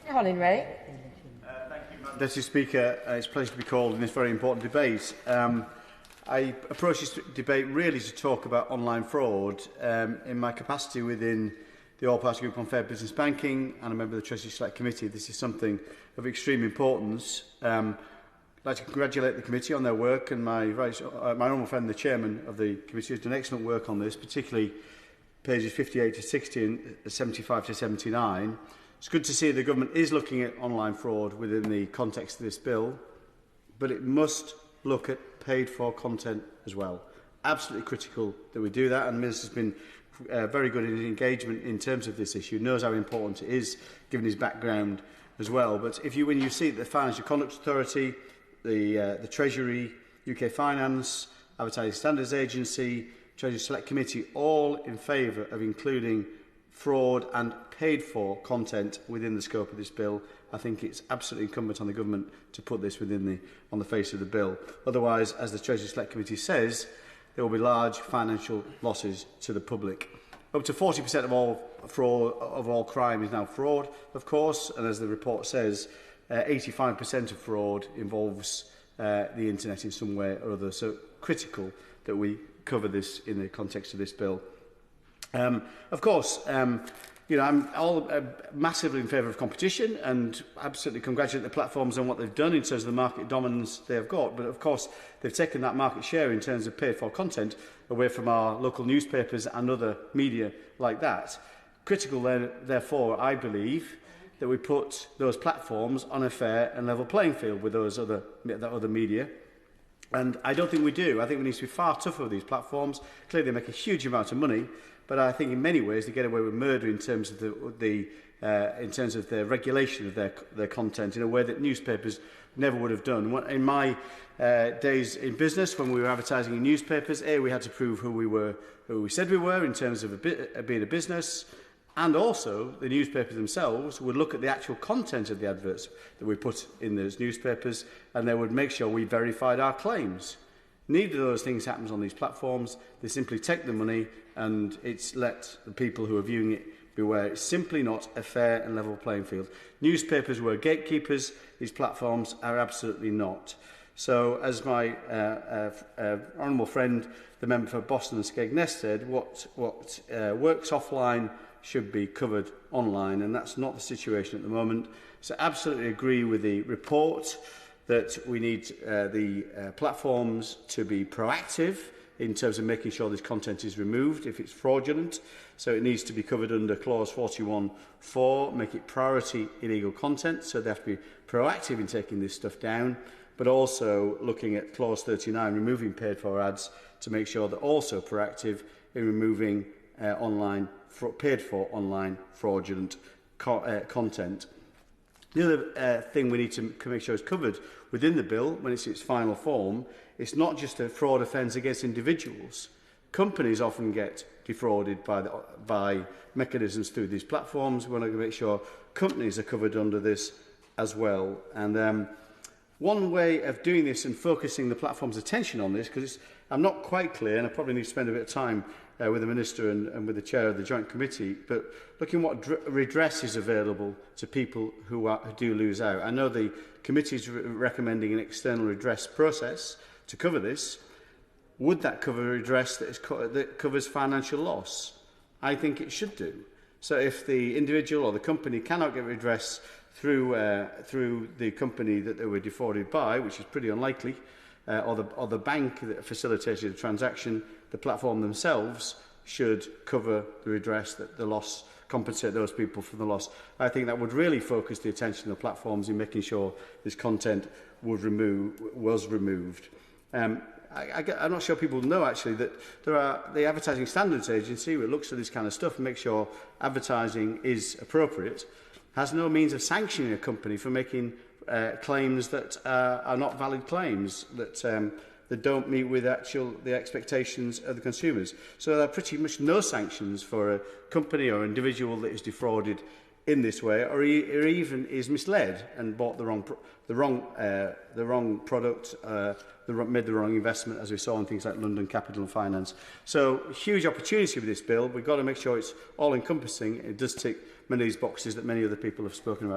Hollingray. Thank you, Madam Deputy Speaker. It's a pleasure to be called in this very important debate. I approach this debate really to talk about online fraud in my capacity within the All-Party Group on Fair Business Banking and a member of the Treasury Select Committee. This is something of extreme importance. I'd like to congratulate the committee on their work, and my honourable friend, the chairman of the committee, has done excellent work on this, particularly pages 58 to 60 and 75 to 79. It's good to see the government is looking at online fraud within the context of this bill, but it must look at paid-for content as well. Absolutely critical that we do that, and the Minister has been very good in his engagement in terms of this issue, knows how important it is, given his background as well. But when you see the Financial Conduct Authority, the Treasury, UK Finance, Advertising Standards Agency, Treasury Select Committee, all in favour of including fraud and paid-for content within the scope of this bill, I think it's absolutely incumbent on the government to put this on the face of the bill. Otherwise, as the Treasury Select Committee says, there will be large financial losses to the public. Up to 40% of all crime is now fraud, of course, and as the report says, 85% of fraud involves the internet in some way or other. So critical that we cover this in the context of this bill. Of course, I'm massively in favour of competition and absolutely congratulate the platforms on what they've done in terms of the market dominance they have got. But of course, they've taken that market share in terms of paid-for content away from our local newspapers and other media like that. Critical, therefore, I believe, that we put those platforms on a fair and level playing field with that other media. And I don't think we do. I think we need to be far tougher with these platforms. Clearly, they make a huge amount of money, but I think in many ways they get away with murder in terms of the regulation of their content in a way that newspapers never would have done. In my days in business, when we were advertising in newspapers, we had to prove who we said we were in terms of being a business, and also the newspapers themselves would look at the actual content of the adverts that we put in those newspapers, and they would make sure we verified our claims. Neither of those things happens on these platforms. They simply take the money and it's let the people who are viewing it beware. It's simply not a fair and level playing field. Newspapers were gatekeepers. These platforms are absolutely not. So, as my honourable friend, the member for Boston and Skegness said, what works offline should be covered online, and that's not the situation at the moment. So absolutely agree with the report that we need the platforms to be proactive in terms of making sure this content is removed if it's fraudulent. So it needs to be covered under clause 41(4), make it priority illegal content, so they have to be proactive in taking this stuff down, but also looking at clause 39, removing paid-for ads, to make sure they're also proactive in removing paid-for online fraudulent content. The other thing we need to make sure is covered within the bill, when it's its final form, it's not just a fraud offence against individuals. Companies often get defrauded by mechanisms through these platforms. We want to make sure companies are covered under this as well. And one way of doing this and focusing the platform's attention on this, because I'm not quite clear, and I probably need to spend a bit of time with the Minister and with the Chair of the Joint Committee, but looking what redress is available to people who do lose out. I know the committee is recommending an external redress process to cover this. Would that cover redress that covers financial loss? I think it should do. So if the individual or the company cannot get redress through the company that they were defrauded by, which is pretty unlikely, or the bank that facilitated the transaction, the platform themselves should cover the redress, that the loss, compensate those people for the loss. I think that would really focus the attention of the platforms in making sure this content was removed. I'm not sure people know actually that the Advertising Standards Agency, which looks at this kind of stuff and makes sure advertising is appropriate, has no means of sanctioning a company for making claims that are not valid claims, that don't meet with the expectations of the consumers. So there are pretty much no sanctions for a company or individual that is defrauded in this way, or even is misled and bought the wrong product, made the wrong investment, as we saw in things like London Capital and Finance. So huge opportunity with this bill. We've got to make sure it's all-encompassing. It does tick many of these boxes that many other people have spoken about.